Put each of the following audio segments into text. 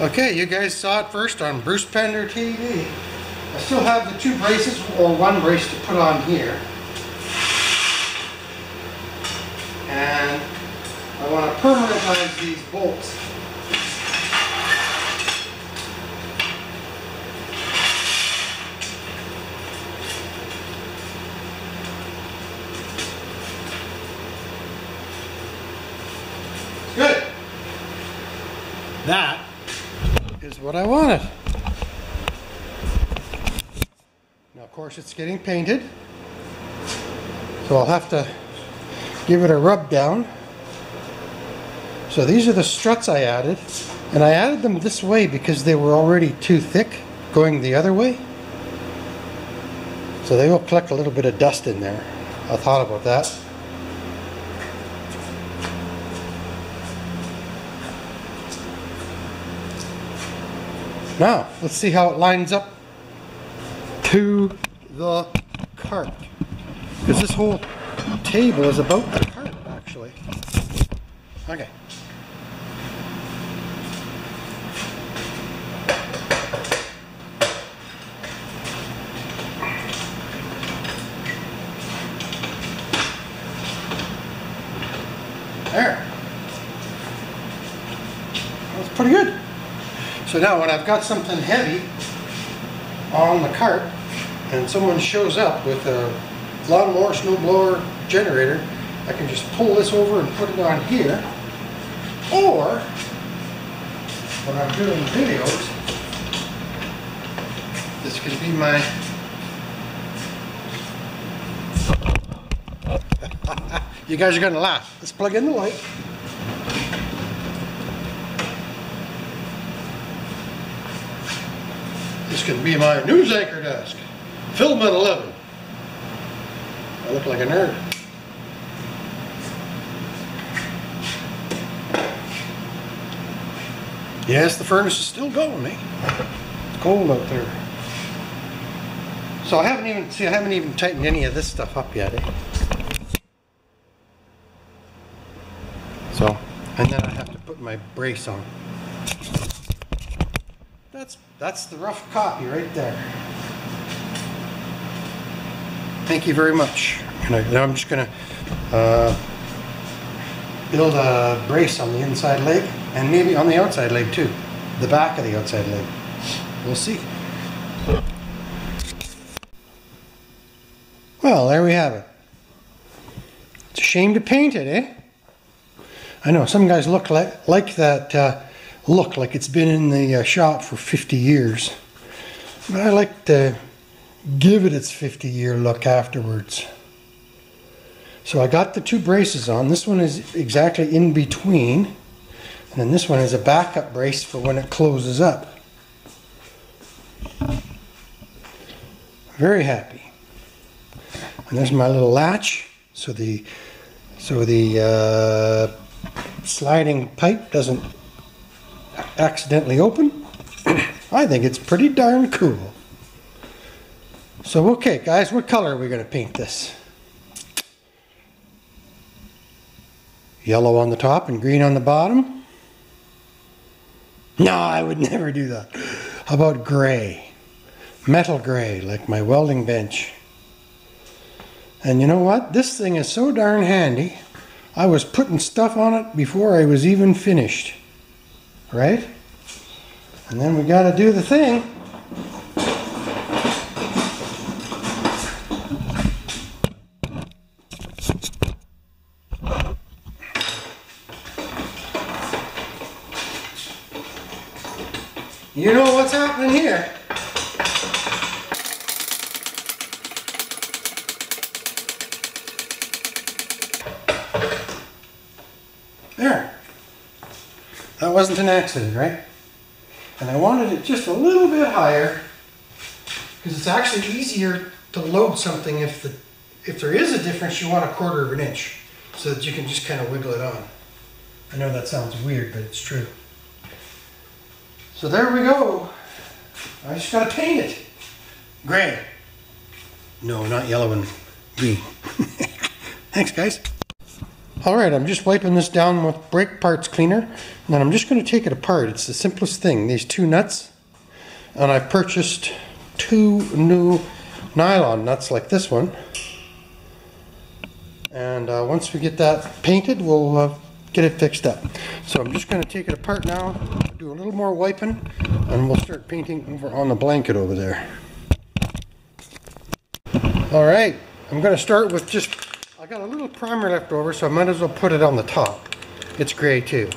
Okay, you guys saw it first on Bruce Pender TV. I still have the 2 braces, or 1 brace to put on here. And I want to permanentize these bolts. Good. That is what I wanted. Now, of course, it's getting painted, so I'll have to give it a rub down. So these are the struts I added, and I added them this way because they were already too thick going the other way. So they will collect a little bit of dust in there. I thought about that. Now, let's see how it lines up to the cart. Because this whole table is about the cart, actually. Okay. There. That's pretty good. So now when I've got something heavy on the cart and someone shows up with a lawnmower, snowblower, generator, I can just pull this over and put it on here. Or when I'm doing videos, this could be my you guys are gonna laugh. Let's plug in the light. This could be my news anchor desk. Filament 11. I look like a nerd. Yes, the furnace is still going, eh? It's cold out there. So I haven't even tightened any of this stuff up yet, eh? So, and then I have to put my brace on. That's the rough copy right there. Thank you very much. Now I'm just gonna build a brace on the inside leg and maybe on the outside leg too. The back of the outside leg. We'll see. Well, there we have it. It's a shame to paint it, eh? I know some guys look like that. Look like it's been in the shop for 50 years. But I like to give it its 50-year look afterwards. So I got the 2 braces on. This one is exactly in between. And then this one is a backup brace for when it closes up. Very happy. And there's my little latch. So the sliding pipe doesn't accidentally open. I think it's pretty darn cool. So okay guys, what color are we going to paint this? Yellow on the top and green on the bottom? No, I would never do that. How about gray? Metal gray, like my welding bench. And you know what? This thing is so darn handy. I was putting stuff on it before I was even finished. Right? And then we got to do the thing. You know what's happening here. There. That wasn't an accident, right? And I wanted it just a little bit higher because it's actually easier to load something if there is a difference. You want a 1/4 of an inch so that you can just kind of wiggle it on. I know that sounds weird, but it's true. So there we go. I just gotta paint it. Gray. No, not yellow and green. Thanks, guys. Alright, I'm just wiping this down with brake parts cleaner, and then I'm just going to take it apart. It's the simplest thing, these two nuts, and I purchased two new nylon nuts like this one, and once we get that painted we'll get it fixed up. So I'm just going to take it apart now, do a little more wiping, and we'll start painting over on the blanket over there. Alright, I'm going to start with just, I got a little primer left over, so I might as well put it on the top. It's gray too.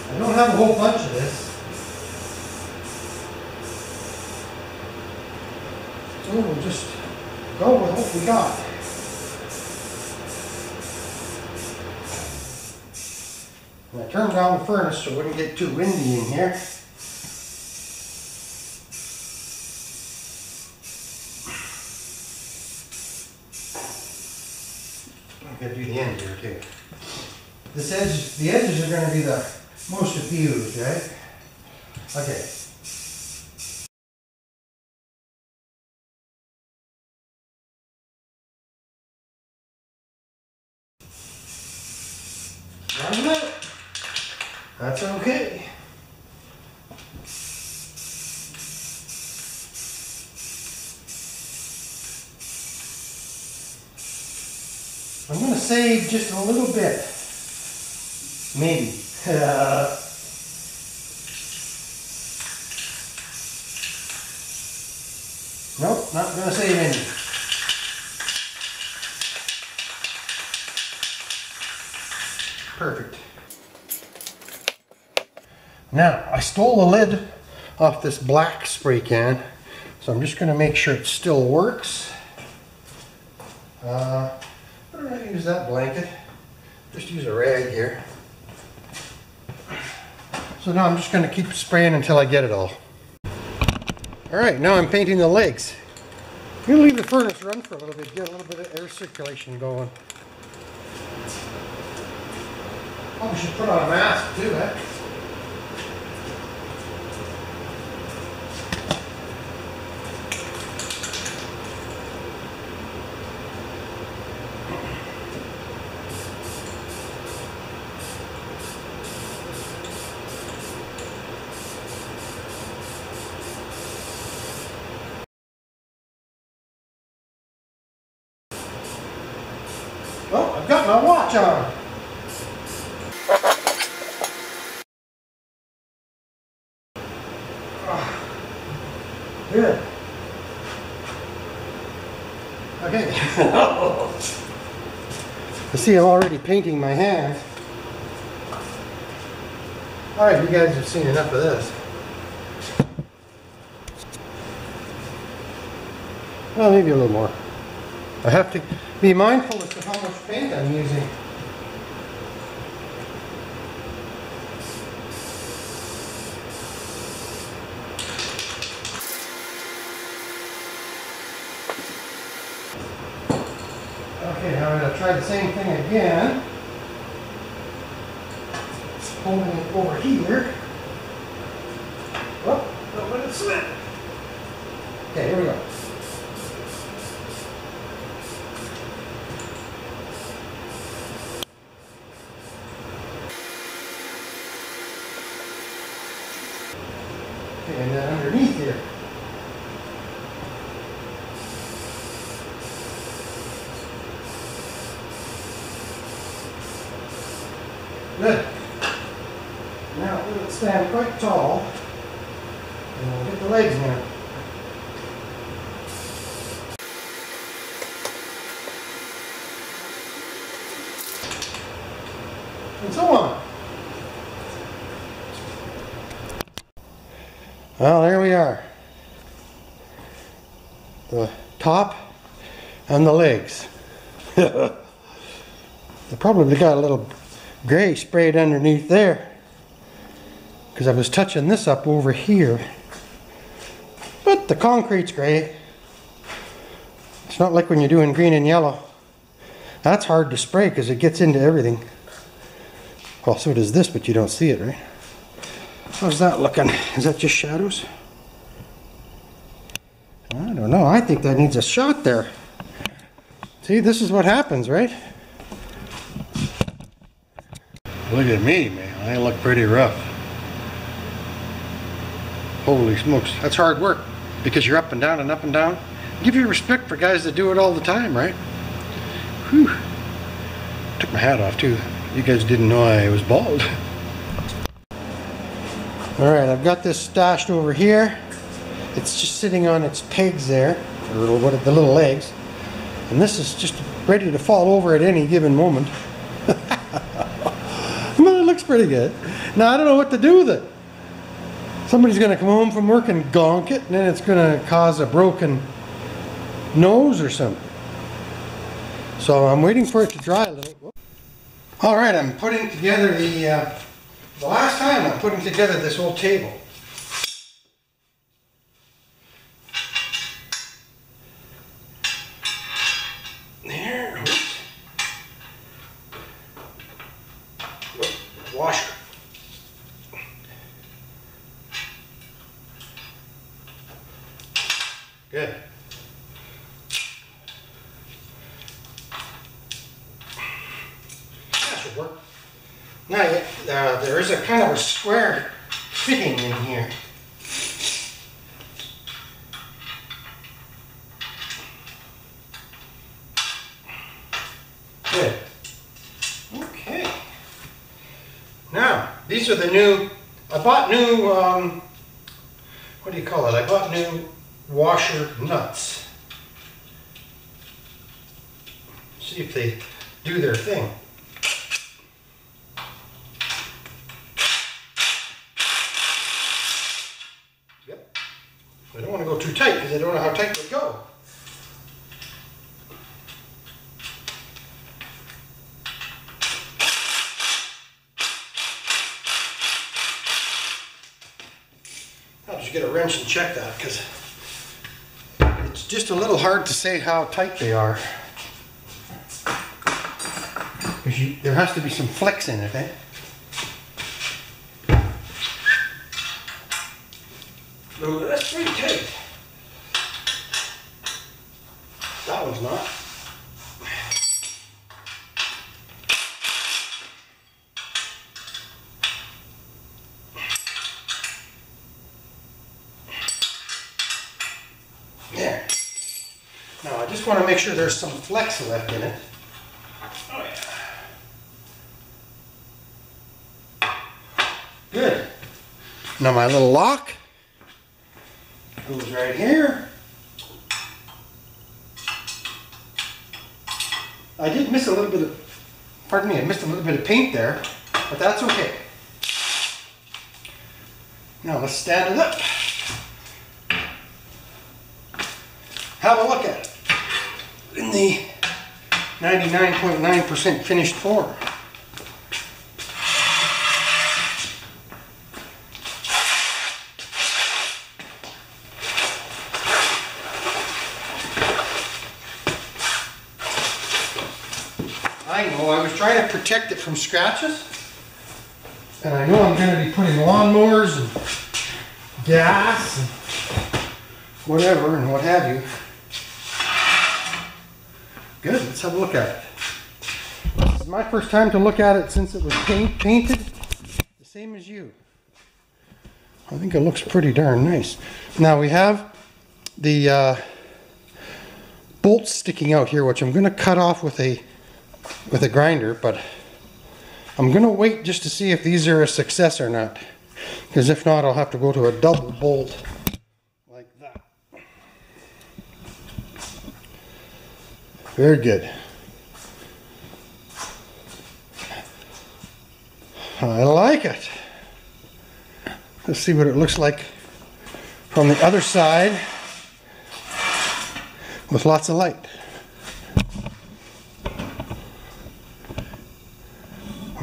I don't have a whole bunch of this, so we'll just go with what we got. And I turned down the furnace so it wouldn't get too windy in here. I'm going to do the end here too. The edges are going to be the most diffused, right? Okay. Round it out. That's okay. I'm going to save just a little bit. Maybe. Nope, not going to save any. Perfect. Now, I stole the lid off this black spray can, so I'm just going to make sure it still works. Why don't I use that blanket? Just use a rag here. So now I'm just going to keep spraying until I get it all. Alright, now I'm painting the legs. I'm going to leave the furnace run for a little bit, get a little bit of air circulation going. Probably should put on a mask too, eh? Oh, I've got my watch on. Good. Okay. You see, I'm already painting my hand. Alright, you guys have seen enough of this. Well, maybe a little more. I have to be mindful as to how much paint I'm using. Okay, now I'm going to try the same thing again. Holding it over here. Oh, don't let it slip. Okay, here we go. Okay, and then underneath here. Good. Now let it stand quite tall, and we'll get the legs in. And so on. Well, there we are. The top and the legs. They probably got a little gray sprayed underneath there because I was touching this up over here, but the concrete's gray. It's not like when you're doing green and yellow. That's hard to spray because it gets into everything. Well, so does this, but you don't see it, right? How's that looking? Is that just shadows? I don't know. I think that needs a shot there. See, this is what happens, right? Look at me, man. I look pretty rough. Holy smokes. That's hard work because you're up and down and up and down. Give you respect for guys that do it all the time, right? Whew. Took my hat off too. You guys didn't know I was bald. Alright, I've got this stashed over here. It's just sitting on its pegs there, or what, the little legs. And this is just ready to fall over at any given moment. Well, it looks pretty good. Now, I don't know what to do with it. Somebody's going to come home from work and gonk it, and then it's going to cause a broken nose or something. So I'm waiting for it to dry a little. Alright, I'm putting together the last time I'm putting together this whole table. There, oops. Washer. Good. That should work. Now, there is a kind of a square fitting in here. Good. Okay. Now, these are the new, I bought new, what do you call it? I bought new washer nuts. See if they do their thing. Yep. I don't want to go too tight because I don't know how tight they go. I'll just get a wrench and check that because it's just a little hard to say how tight they are. Because there has to be some flex in it, eh? Oh, that's pretty tight. That one's not. There. Now I just want to make sure there's some flex left in it. Oh yeah. Good. Now my little lock goes right here. I did miss a little bit of, pardon me, I missed a little bit of paint there, but that's okay. Now let's stand it up. Have a look at it in the 99.9% finished form. I know, I was trying to protect it from scratches, and I know I'm going to be putting lawnmowers and gas and whatever and what have you. Good, let's have a look at it. This is my first time to look at it since it was painted, the same as you. I think it looks pretty darn nice. Now we have the bolts sticking out here, which I'm going to cut off with a grinder, but I'm going to wait just to see if these are a success or not. Because if not, I'll have to go to a double bolt like that. Very good. I like it. Let's see what it looks like from the other side with lots of light.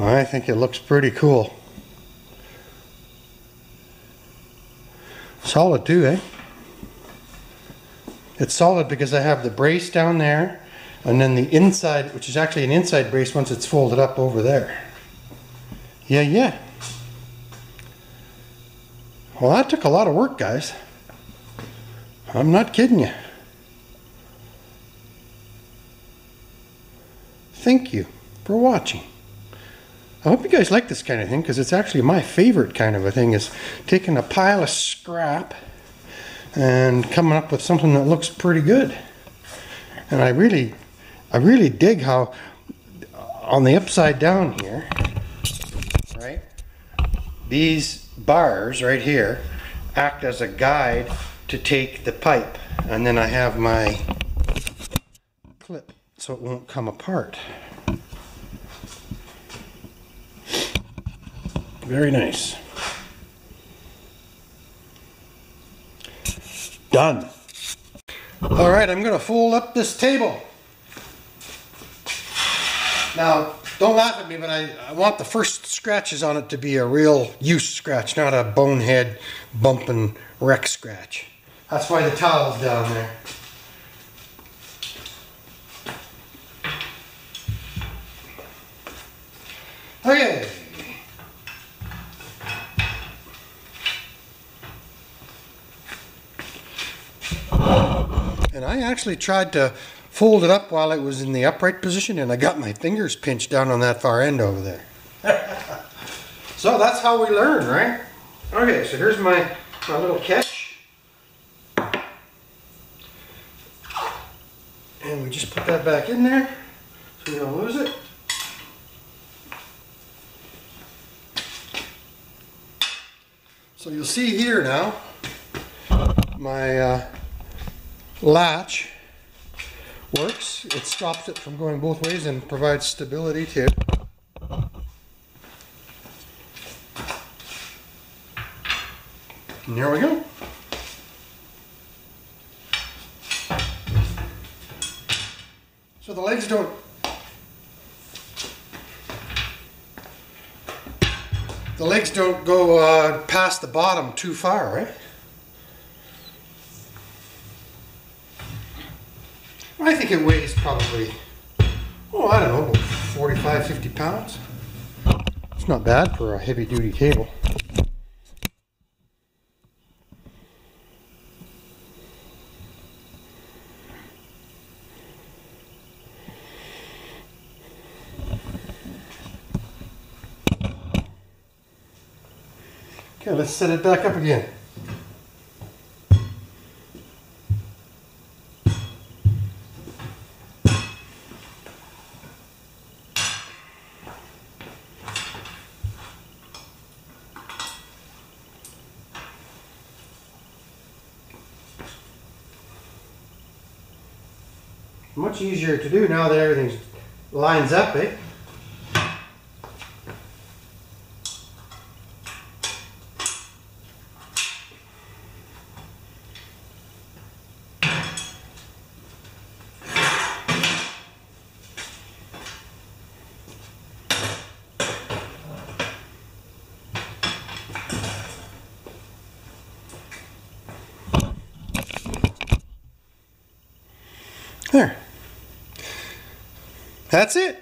I think it looks pretty cool. Solid too, eh? It's solid because I have the brace down there, and then the inside, which is actually an inside brace once it's folded up over there. Yeah, yeah. Well, that took a lot of work, guys. I'm not kidding you. Thank you for watching. I hope you guys like this kind of thing, because it's actually my favorite kind of a thing, is taking a pile of scrap and coming up with something that looks pretty good. And I really dig how on the upside down here, right, these bars right here act as a guide to take the pipe, and then I have my clip so it won't come apart. Very nice. Done. All right, I'm going to fold up this table. Now, don't laugh at me, but I want the first scratches on it to be a real use scratch, not a bonehead bumping wreck scratch. That's why the towel's down there. Okay. And I actually tried to fold it up while it was in the upright position, and I got my fingers pinched down on that far end over there. So that's how we learn, right? Okay, so here's my little catch. And we just put that back in there so we don't lose it. So you'll see here now, my latch works. It stops it from going both ways and provides stability too. And there we go. So the legs don't go past the bottom too far, right? I think it weighs probably, oh, I don't know, about 45, 50 pounds. It's not bad for a heavy duty table. Okay, let's set it back up again. Much easier to do now that everything lines up, eh? There. That's it.